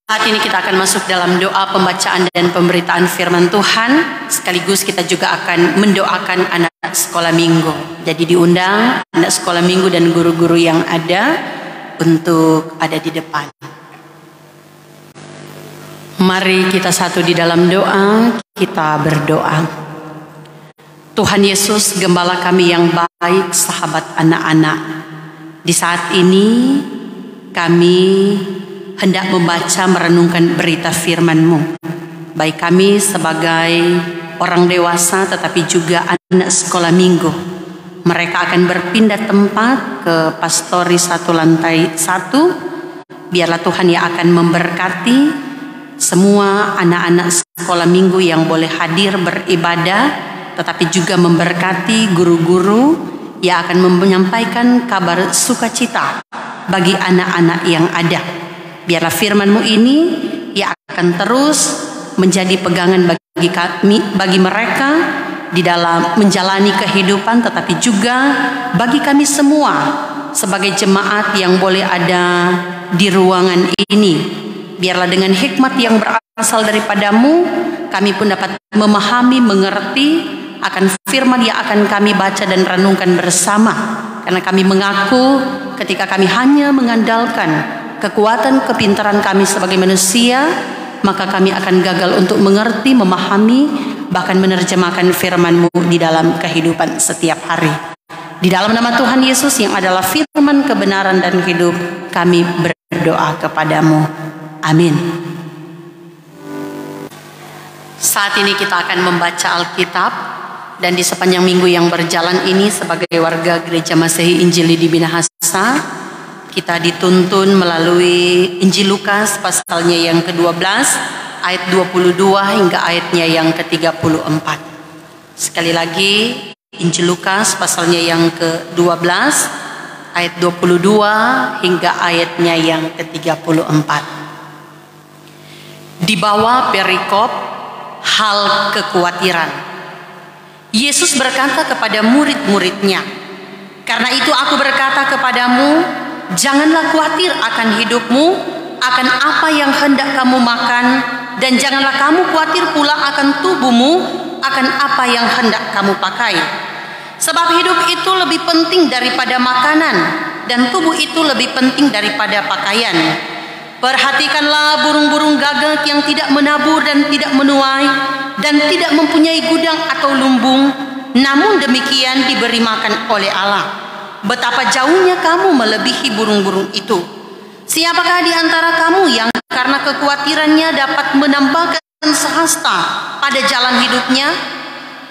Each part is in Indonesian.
Saat ini kita akan masuk dalam doa pembacaan dan pemberitaan firman Tuhan. Sekaligus kita juga akan mendoakan anak sekolah minggu. Jadi diundang anak sekolah minggu dan guru-guru yang ada untuk ada di depan. Mari kita satu di dalam doa, kita berdoa. Tuhan Yesus, Gembala kami yang baik, sahabat anak-anak. Di saat ini kami hendak membaca merenungkan berita firman-Mu. Baik kami sebagai orang dewasa tetapi juga anak sekolah minggu. Mereka akan berpindah tempat ke pastori 1 lantai 1. Biarlah Tuhan yang akan memberkati semua anak-anak sekolah minggu yang boleh hadir beribadah, tetapi juga memberkati guru-guru yang akan menyampaikan kabar sukacita bagi anak-anak yang ada. Biarlah firman-Mu ini yang akan terus menjadi pegangan bagi kami, bagi mereka di dalam menjalani kehidupan, tetapi juga bagi kami semua sebagai jemaat yang boleh ada di ruangan ini. Biarlah dengan hikmat yang berasal daripada-Mu, kami pun dapat memahami, mengerti akan firman yang akan kami baca dan renungkan bersama. Karena kami mengaku ketika kami hanya mengandalkan kekuatan kepintaran kami sebagai manusia, maka kami akan gagal untuk mengerti, memahami, bahkan menerjemahkan firman-Mu di dalam kehidupan setiap hari. Di dalam nama Tuhan Yesus yang adalah firman kebenaran dan hidup, kami berdoa kepada-Mu. Amin. Saat ini kita akan membaca Alkitab, dan di sepanjang minggu yang berjalan ini sebagai warga Gereja Masehi Injili di Minahasa, kita dituntun melalui Injil Lukas pasalnya yang ke-12 ayat 22 hingga ayatnya yang ke-34. Sekali lagi Injil Lukas pasalnya yang ke-12 ayat 22 hingga ayatnya yang ke-34. Di bawah perikop hal kekhawatiran, Yesus berkata kepada murid-muridnya, "Karena itu aku berkata kepadamu, janganlah khawatir akan hidupmu, akan apa yang hendak kamu makan, dan janganlah kamu khawatir pula akan tubuhmu, akan apa yang hendak kamu pakai. Sebab hidup itu lebih penting daripada makanan, dan tubuh itu lebih penting daripada pakaian. Perhatikanlah burung-burung gagak yang tidak menabur dan tidak menuai, dan tidak mempunyai gudang atau lumbung, namun demikian diberi makan oleh Allah. Betapa jauhnya kamu melebihi burung-burung itu. Siapakah di antara kamu yang karena kekhawatirannya dapat menambahkan sehasta pada jalan hidupnya?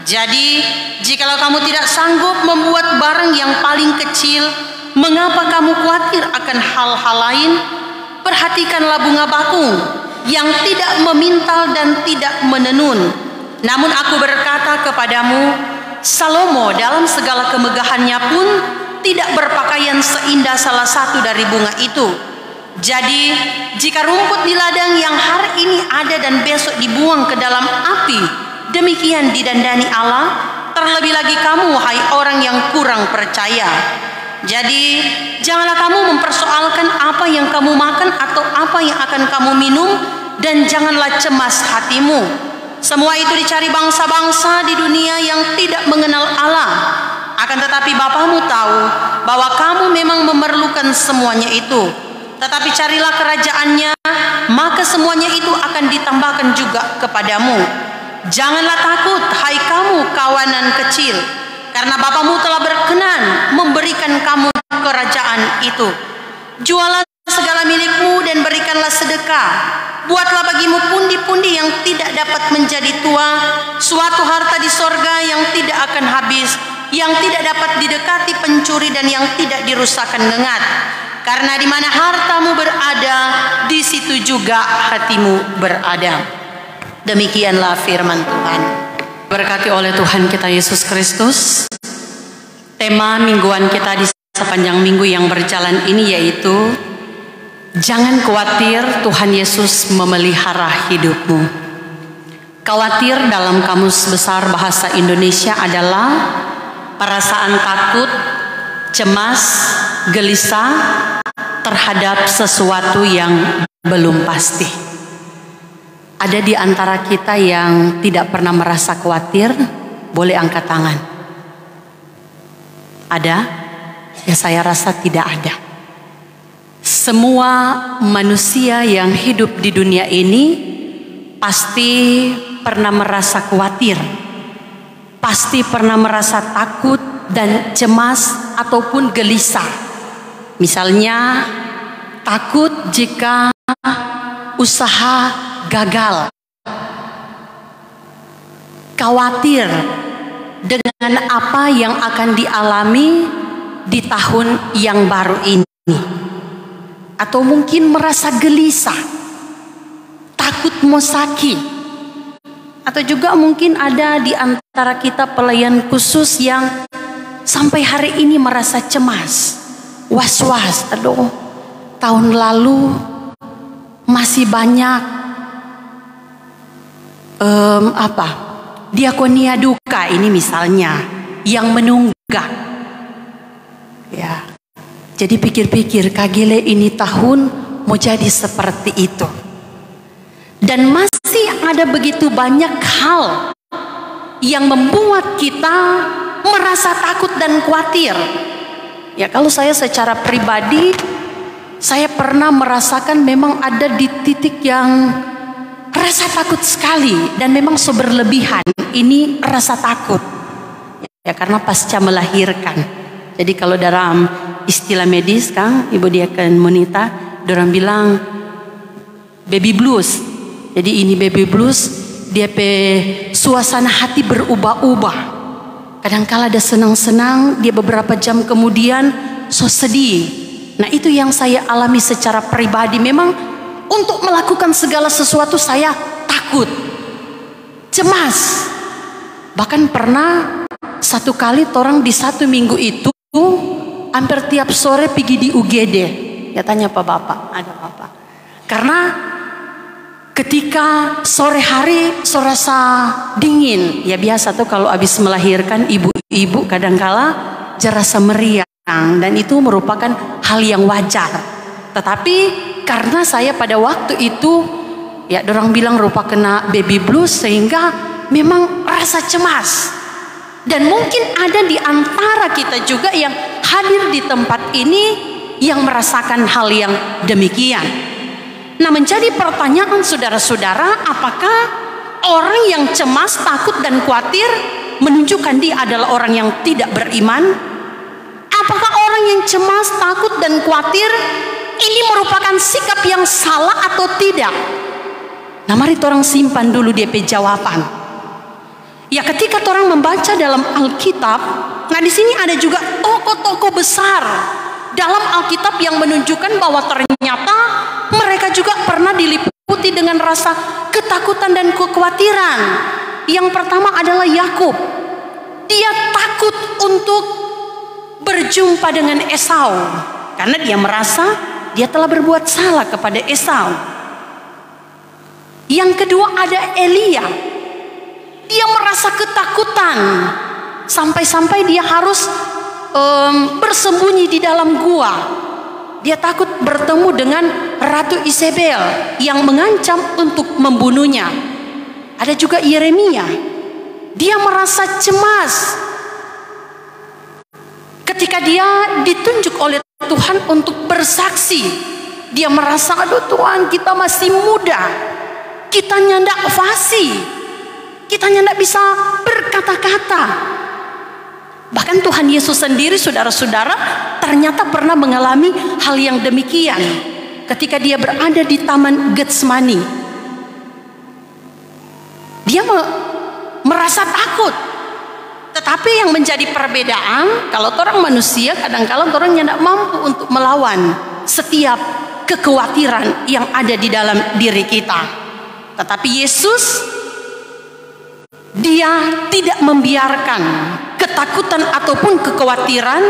Jadi, jikalau kamu tidak sanggup membuat barang yang paling kecil, mengapa kamu khawatir akan hal-hal lain? Perhatikanlah bunga bakung yang tidak memintal dan tidak menenun. Namun aku berkata kepadamu, Salomo dalam segala kemegahannya pun tidak berpakaian seindah salah satu dari bunga itu. Jadi, jika rumput di ladang yang hari ini ada dan besok dibuang ke dalam api, demikian didandani Allah, terlebih lagi kamu, hai orang yang kurang percaya. Jadi, janganlah kamu mempersoalkan apa yang kamu makan atau apa yang akan kamu minum, dan janganlah cemas hatimu. Semua itu dicari bangsa-bangsa di dunia yang tidak mengenal Allah. Akan tetapi Bapamu tahu bahwa kamu memang memerlukan semuanya itu. Tetapi carilah kerajaannya, maka semuanya itu akan ditambahkan juga kepadamu. Janganlah takut, hai kamu kawanan kecil, karena Bapamu telah berkenan memberikan kamu kerajaan itu. Jualah segala milikmu dan berikanlah sedekah. Buatlah bagimu pundi-pundi yang tidak dapat menjadi tua, suatu harta di sorga yang tidak akan habis, yang tidak dapat didekati pencuri dan yang tidak dirusakkan lengat. Karena di mana hartamu berada, di situ juga hatimu berada." Demikianlah firman Tuhan. Berkati oleh Tuhan kita Yesus Kristus. Tema mingguan kita di sepanjang minggu yang berjalan ini yaitu jangan khawatir, Tuhan Yesus memelihara hidupmu. Khawatir dalam Kamus Besar Bahasa Indonesia adalah perasaan takut, cemas, gelisah terhadap sesuatu yang belum pasti. Ada di antara kita yang tidak pernah merasa khawatir? Boleh angkat tangan. Ada? Ya, saya rasa tidak ada. Semua manusia yang hidup di dunia ini pasti pernah merasa khawatir, pasti pernah merasa takut dan cemas ataupun gelisah. Misalnya takut jika usaha gagal, khawatir dengan apa yang akan dialami di tahun yang baru ini, atau mungkin merasa gelisah, takut mau sakit, atau juga mungkin ada di antara kita pelayan khusus yang sampai hari ini merasa cemas, was-was. Aduh, tahun lalu masih banyak diakonia duka ini misalnya yang menunggak. Ya, jadi pikir-pikir kagile ini tahun mau jadi seperti itu. Dan masih ada begitu banyak hal yang membuat kita merasa takut dan khawatir. Ya, kalau saya secara pribadi, saya pernah merasakan memang ada di titik yang rasa takut sekali, dan memang seberlebihan ini rasa takut. Ya, karena pasca melahirkan. Jadi kalau dalam istilah medis, Kang, Ibu Diaken Monita, dorang bilang baby blues. Jadi ini baby blues, dia suasana hati berubah-ubah. Kadangkala ada senang-senang, dia beberapa jam kemudian so sedih. Nah, itu yang saya alami secara pribadi. Memang untuk melakukan segala sesuatu saya takut, cemas. Bahkan pernah satu kali orang di 1 minggu itu hampir tiap sore pergi di UGD. Ya, tanya Pak Bapak, ada Bapak. Karena ketika sore hari so rasa dingin. Ya biasa tuh kalau habis melahirkan ibu-ibu kadangkala jerasa meriang, dan itu merupakan hal yang wajar. Tetapi karena saya pada waktu itu, ya dorang bilang rupa kena baby blues, sehingga memang rasa cemas. Dan mungkin ada di antara kita juga yang hadir di tempat ini yang merasakan hal yang demikian. Nah, menjadi pertanyaan saudara-saudara, apakah orang yang cemas, takut dan khawatir menunjukkan dia adalah orang yang tidak beriman? Apakah orang yang cemas, takut dan khawatir ini merupakan sikap yang salah atau tidak? Nah, mari orang simpan dulu DP jawaban. Ya, ketika orang membaca dalam Alkitab, nah di sini ada juga tokoh-tokoh besar dalam Alkitab yang menunjukkan bahwa ternyata mereka juga pernah diliputi dengan rasa ketakutan dan kekhawatiran. Yang pertama adalah Yakub. Dia takut untuk berjumpa dengan Esau karena dia merasa dia telah berbuat salah kepada Esau. Yang kedua ada Elia. Dia merasa ketakutan sampai-sampai dia harus bersembunyi di dalam gua. Dia takut bertemu dengan Ratu Isabel yang mengancam untuk membunuhnya. Ada juga Yeremia. Dia merasa cemas ketika dia ditunjuk oleh Tuhan untuk bersaksi. Dia merasa, aduh Tuhan, kita masih muda, kita nyandak fasih, kita nyandak bisa berkata-kata. Bahkan Tuhan Yesus sendiri, saudara-saudara, ternyata pernah mengalami hal yang demikian ketika dia berada di Taman Getsemani. Dia merasa takut. Tetapi yang menjadi perbedaan, kalau orang manusia kadang-kadang orang tidak mampu untuk melawan setiap kekhawatiran yang ada di dalam diri kita. Tetapi Yesus, dia tidak membiarkan ketakutan ataupun kekhawatiran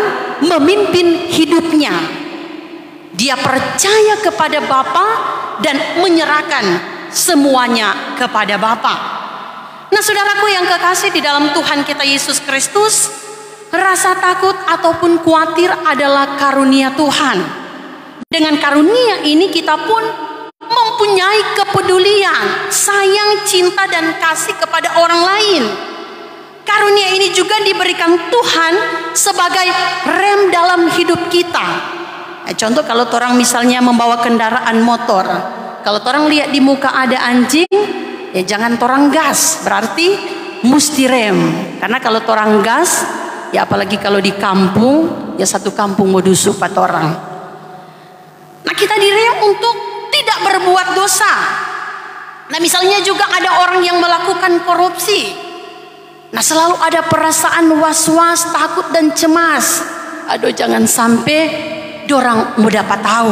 memimpin hidupnya. Dia percaya kepada Bapa dan menyerahkan semuanya kepada Bapa. Nah, saudaraku yang kekasih di dalam Tuhan kita Yesus Kristus, rasa takut ataupun khawatir adalah karunia Tuhan. Dengan karunia ini kita pun mempunyai kepedulian, sayang, cinta, dan kasih kepada orang lain. Karunia ini juga diberikan Tuhan sebagai rem dalam hidup kita. Contoh kalau orang misalnya membawa kendaraan motor, kalau orang lihat di muka ada anjing, ya jangan orang gas, berarti mesti rem. Karena kalau orang gas, ya apalagi kalau di kampung, ya satu kampung mau dusuk pada orang. Nah, kita direm untuk tidak berbuat dosa. Nah, misalnya juga ada orang yang melakukan korupsi. Nah, selalu ada perasaan was-was, takut dan cemas. Aduh, jangan sampai dorang mau dapat tahu.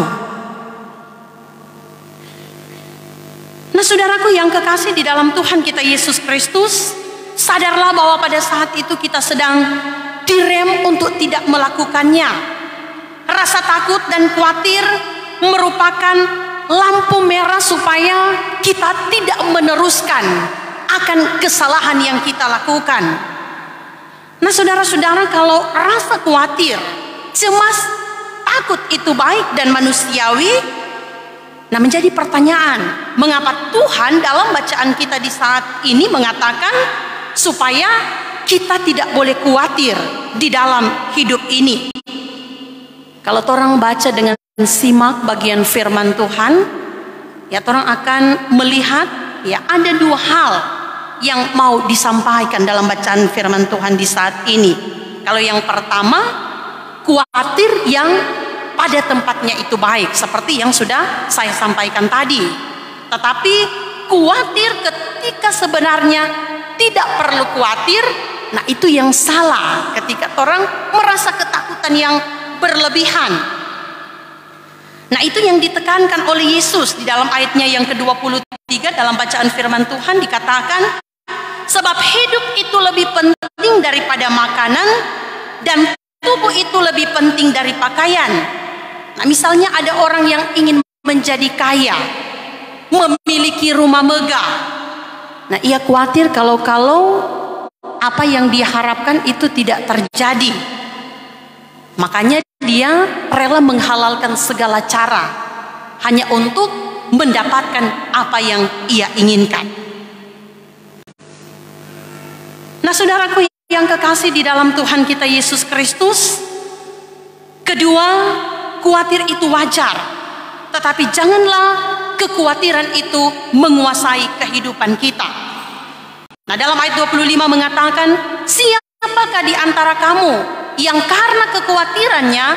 Nah, saudaraku yang kekasih di dalam Tuhan kita Yesus Kristus, sadarlah bahwa pada saat itu kita sedang direm untuk tidak melakukannya. Rasa takut dan khawatir merupakan lampu merah supaya kita tidak meneruskan akan kesalahan yang kita lakukan. Nah, saudara-saudara, kalau rasa khawatir, cemas, takut itu baik dan manusiawi, nah menjadi pertanyaan, mengapa Tuhan dalam bacaan kita di saat ini mengatakan supaya kita tidak boleh khawatir di dalam hidup ini. Kalau orang baca dengan simak bagian firman Tuhan, ya orang akan melihat ya ada dua hal yang mau disampaikan dalam bacaan firman Tuhan di saat ini. Kalau yang pertama, khawatir yang pada tempatnya itu baik, seperti yang sudah saya sampaikan tadi. Tetapi khawatir ketika sebenarnya tidak perlu khawatir, nah itu yang salah ketika orang merasa ketakutan yang berlebihan. Nah, itu yang ditekankan oleh Yesus di dalam ayatnya yang ke-23 dalam bacaan firman Tuhan dikatakan, sebab hidup itu lebih penting daripada makanan dan tubuh itu lebih penting dari pakaian. Nah, misalnya ada orang yang ingin menjadi kaya, memiliki rumah megah. Nah, ia khawatir kalau apa yang dia harapkan itu tidak terjadi. Makanya dia rela menghalalkan segala cara hanya untuk mendapatkan apa yang ia inginkan. Nah, saudaraku yang kekasih di dalam Tuhan kita Yesus Kristus, kedua, khawatir itu wajar, tetapi janganlah kekhawatiran itu menguasai kehidupan kita. Nah, dalam ayat 25 mengatakan, siapakah di antara kamu yang karena kekhawatirannya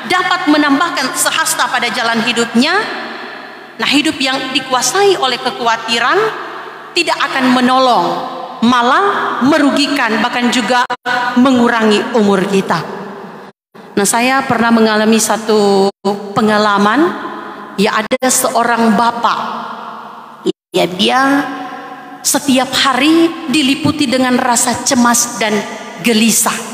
dapat menambahkan sehasta pada jalan hidupnya? Nah, hidup yang dikuasai oleh kekhawatiran tidak akan menolong, malah merugikan, bahkan juga mengurangi umur kita. Nah, saya pernah mengalami satu pengalaman, ya ada seorang bapak, ya dia setiap hari diliputi dengan rasa cemas dan gelisah.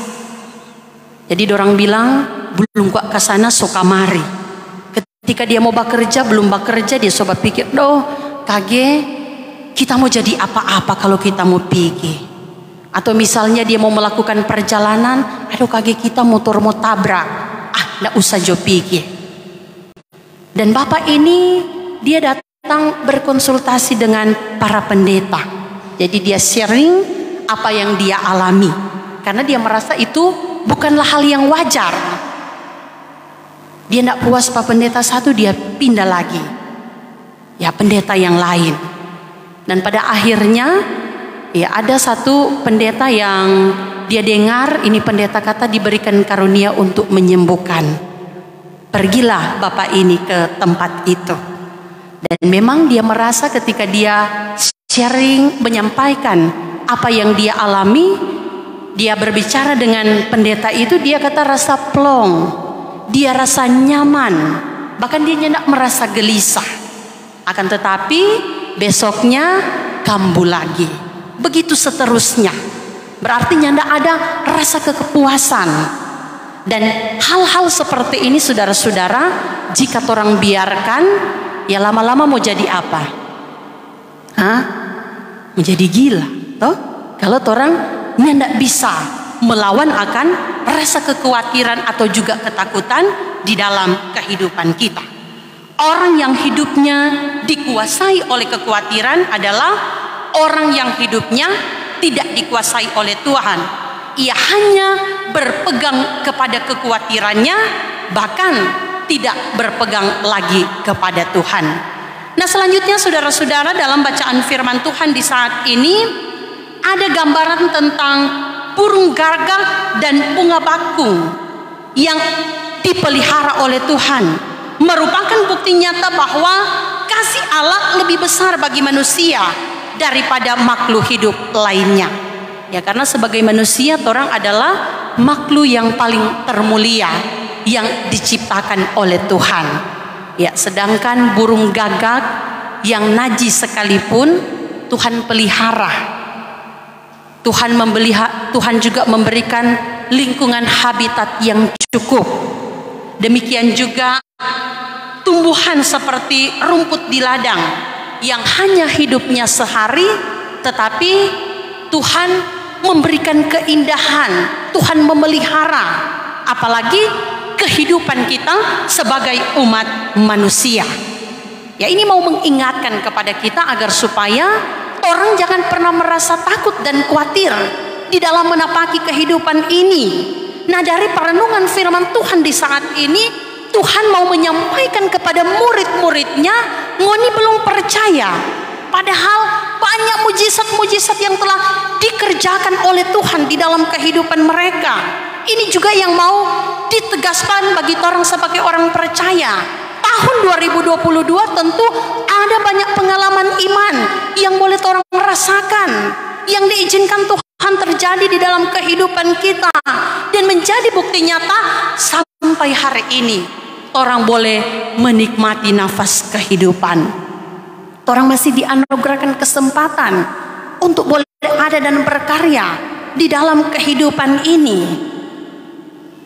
Jadi orang bilang belum kok kesana sok kamari. Ketika dia mau bekerja belum bekerja, dia coba pikir, doh kage kita mau jadi apa-apa kalau kita mau pergi. Atau misalnya dia mau melakukan perjalanan, aduh kage kita motor mau tabrak, nggak usah jo pergi. Dan bapak ini dia datang berkonsultasi dengan para pendeta. Jadi dia sharing apa yang dia alami, karena dia merasa itu bukanlah hal yang wajar. Dia tidak puas Pak pendeta satu, dia pindah lagi, ya pendeta yang lain. Dan pada akhirnya ya ada satu pendeta yang dia dengar, ini pendeta kata diberikan karunia untuk menyembuhkan. Pergilah bapak ini ke tempat itu. Dan memang dia merasa ketika dia sharing, menyampaikan apa yang dia alami, dia berbicara dengan pendeta itu, dia kata rasa plong, dia rasa nyaman, bahkan dia tidak merasa gelisah. Akan tetapi besoknya kambuh lagi, begitu seterusnya. Berarti tidak ada rasa kepuasan. Dan hal-hal seperti ini, saudara-saudara, jika orang biarkan, ya lama-lama mau jadi apa? Menjadi gila, toh? Kalau orang tidak bisa melawan akan rasa kekhawatiran atau juga ketakutan di dalam kehidupan kita. Orang yang hidupnya dikuasai oleh kekhawatiran adalah orang yang hidupnya tidak dikuasai oleh Tuhan. Ia hanya berpegang kepada kekhawatirannya, bahkan tidak berpegang lagi kepada Tuhan. Nah, selanjutnya saudara-saudara, dalam bacaan firman Tuhan di saat ini ada gambaran tentang burung gagak dan bunga bakung yang dipelihara oleh Tuhan, merupakan bukti nyata bahwa kasih Allah lebih besar bagi manusia daripada makhluk hidup lainnya. Ya, karena sebagai manusia orang adalah makhluk yang paling termulia yang diciptakan oleh Tuhan. Ya, sedangkan burung gagak yang najis sekalipun Tuhan pelihara. Tuhan juga memberikan lingkungan habitat yang cukup. Demikian juga tumbuhan seperti rumput di ladang yang hanya hidupnya sehari, tetapi Tuhan memberikan keindahan, Tuhan memelihara, apalagi kehidupan kita sebagai umat manusia. Ya, ini mau mengingatkan kepada kita agar supaya orang jangan pernah merasa takut dan khawatir di dalam menapaki kehidupan ini. Nah, dari perenungan firman Tuhan di saat ini, Tuhan mau menyampaikan kepada murid-muridnya, ngoni belum percaya. Padahal banyak mujizat-mujizat yang telah dikerjakan oleh Tuhan di dalam kehidupan mereka. Ini juga yang mau ditegaskan bagi orang sebagai orang percaya. Tahun 2022 tentu ada banyak pengalaman iman yang boleh orang rasakan, yang diizinkan Tuhan terjadi di dalam kehidupan kita, dan menjadi bukti nyata sampai hari ini orang boleh menikmati nafas kehidupan. Orang masih dianugerahkan kesempatan untuk boleh ada dan berkarya di dalam kehidupan ini.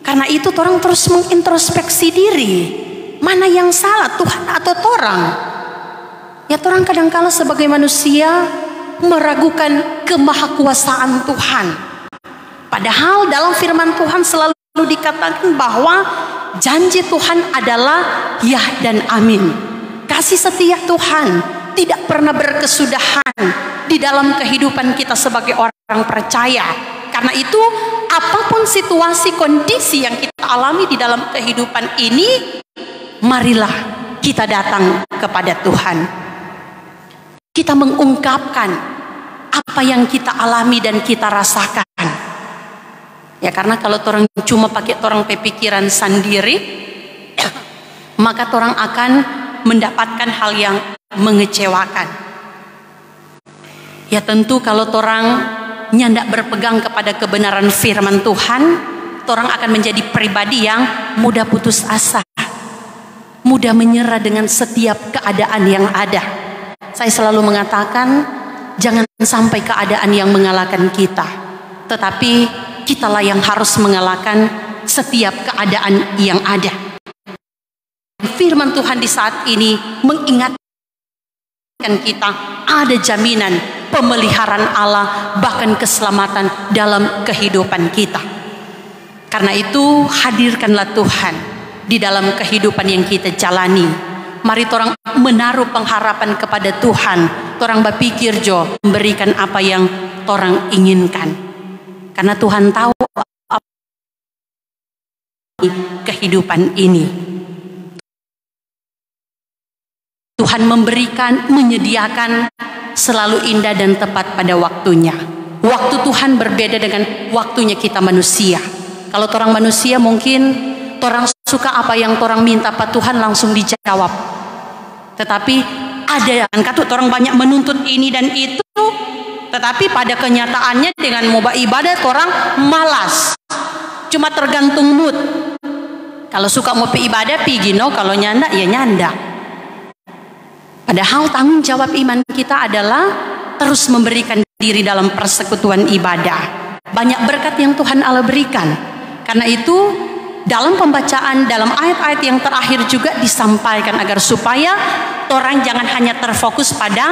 Karena itu orang terus mengintrospeksi diri, mana yang salah, Tuhan atau orang. Ya, orang kadangkala sebagai manusia meragukan kemahakuasaan Tuhan. Padahal dalam firman Tuhan selalu dikatakan bahwa janji Tuhan adalah ya dan amin. Kasih setia Tuhan tidak pernah berkesudahan di dalam kehidupan kita sebagai orang percaya. Karena itu apapun situasi kondisi yang kita alami di dalam kehidupan ini, marilah kita datang kepada Tuhan. Kita mengungkapkan apa yang kita alami dan kita rasakan. Ya, karena kalau orang cuma pakai orang pikiran sendiri, maka orang akan mendapatkan hal yang mengecewakan. Ya, tentu kalau orang nyandak berpegang kepada kebenaran firman Tuhan, orang akan menjadi pribadi yang mudah putus asa, mudah menyerah dengan setiap keadaan yang ada. Saya selalu mengatakan, jangan sampai keadaan yang mengalahkan kita, tetapi kitalah yang harus mengalahkan setiap keadaan yang ada. Firman Tuhan di saat ini mengingatkan kita ada jaminan pemeliharaan Allah, bahkan keselamatan dalam kehidupan kita. Karena itu hadirkanlah Tuhan di dalam kehidupan yang kita jalani. Mari orang menaruh pengharapan kepada Tuhan. Orang berpikir memberikan apa yang orang inginkan. Karena Tuhan tahu apa kehidupan ini. Tuhan memberikan, menyediakan selalu indah dan tepat pada waktunya. Waktu Tuhan berbeda dengan waktunya kita manusia. Kalau orang manusia mungkin orang suka apa yang orang minta Pak Tuhan langsung dijawab. Tetapi ada yang kata orang banyak menuntut ini dan itu, tetapi pada kenyataannya dengan mau ibadah orang malas. Cuma tergantung mood. Kalau suka mau ibadah pergi, kalau nyanda ya nyanda. Padahal tanggung jawab iman kita adalah terus memberikan diri dalam persekutuan ibadah. Banyak berkat yang Tuhan Allah berikan. Karena itu dalam pembacaan, dalam ayat-ayat yang terakhir juga disampaikan agar supaya orang jangan hanya terfokus pada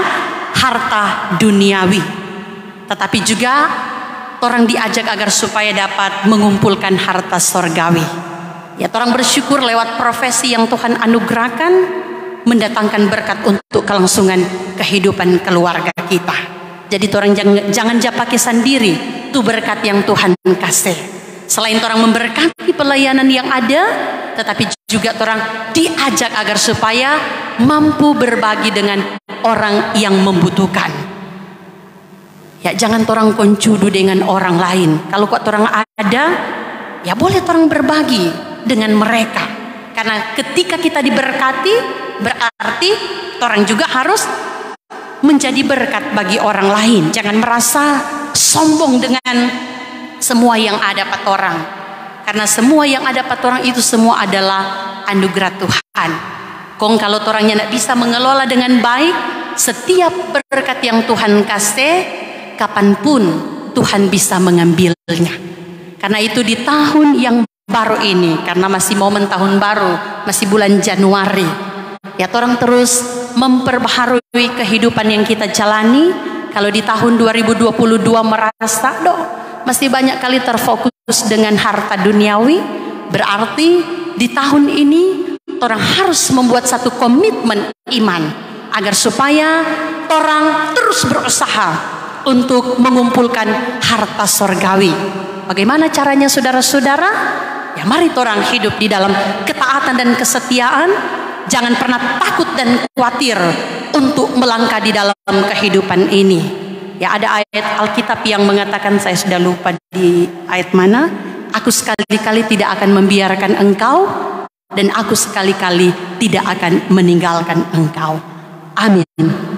harta duniawi, tetapi juga orang diajak agar supaya dapat mengumpulkan harta sorgawi. Ya, orang bersyukur lewat profesi yang Tuhan anugerahkan, mendatangkan berkat untuk kelangsungan kehidupan keluarga kita. Jadi orang jangan pakai sendiri itu berkat yang Tuhan kasih. Selain orang memberkati pelayanan yang ada, tetapi juga orang diajak agar supaya mampu berbagi dengan orang yang membutuhkan. Ya, jangan orang koncudu dengan orang lain. Kalau kok orang ada, ya boleh orang berbagi dengan mereka. Karena ketika kita diberkati, berarti orang juga harus menjadi berkat bagi orang lain. Jangan merasa sombong dengan semua yang ada pada orang. Karena semua yang ada pada orang itu semua adalah anugerah Tuhan. Kong kalau orangnya tidak bisa mengelola dengan baik, setiap berkat yang Tuhan kasih, kapanpun Tuhan bisa mengambilnya. Karena itu di tahun yang baru ini, karena masih momen tahun baru, masih bulan Januari, ya orang terus memperbaharui kehidupan yang kita jalani. Kalau di tahun 2022 merasa masih banyak kali terfokus dengan harta duniawi, berarti di tahun ini orang harus membuat satu komitmen iman agar supaya orang terus berusaha untuk mengumpulkan harta sorgawi. Bagaimana caranya saudara-saudara? Ya mari orang hidup di dalam ketaatan dan kesetiaan. Jangan pernah takut dan khawatir untuk melangkah di dalam kehidupan ini. Ya ada ayat Alkitab yang mengatakan, saya sudah lupa di ayat mana, aku sekali-kali tidak akan membiarkan engkau dan aku sekali-kali tidak akan meninggalkan engkau. Amin.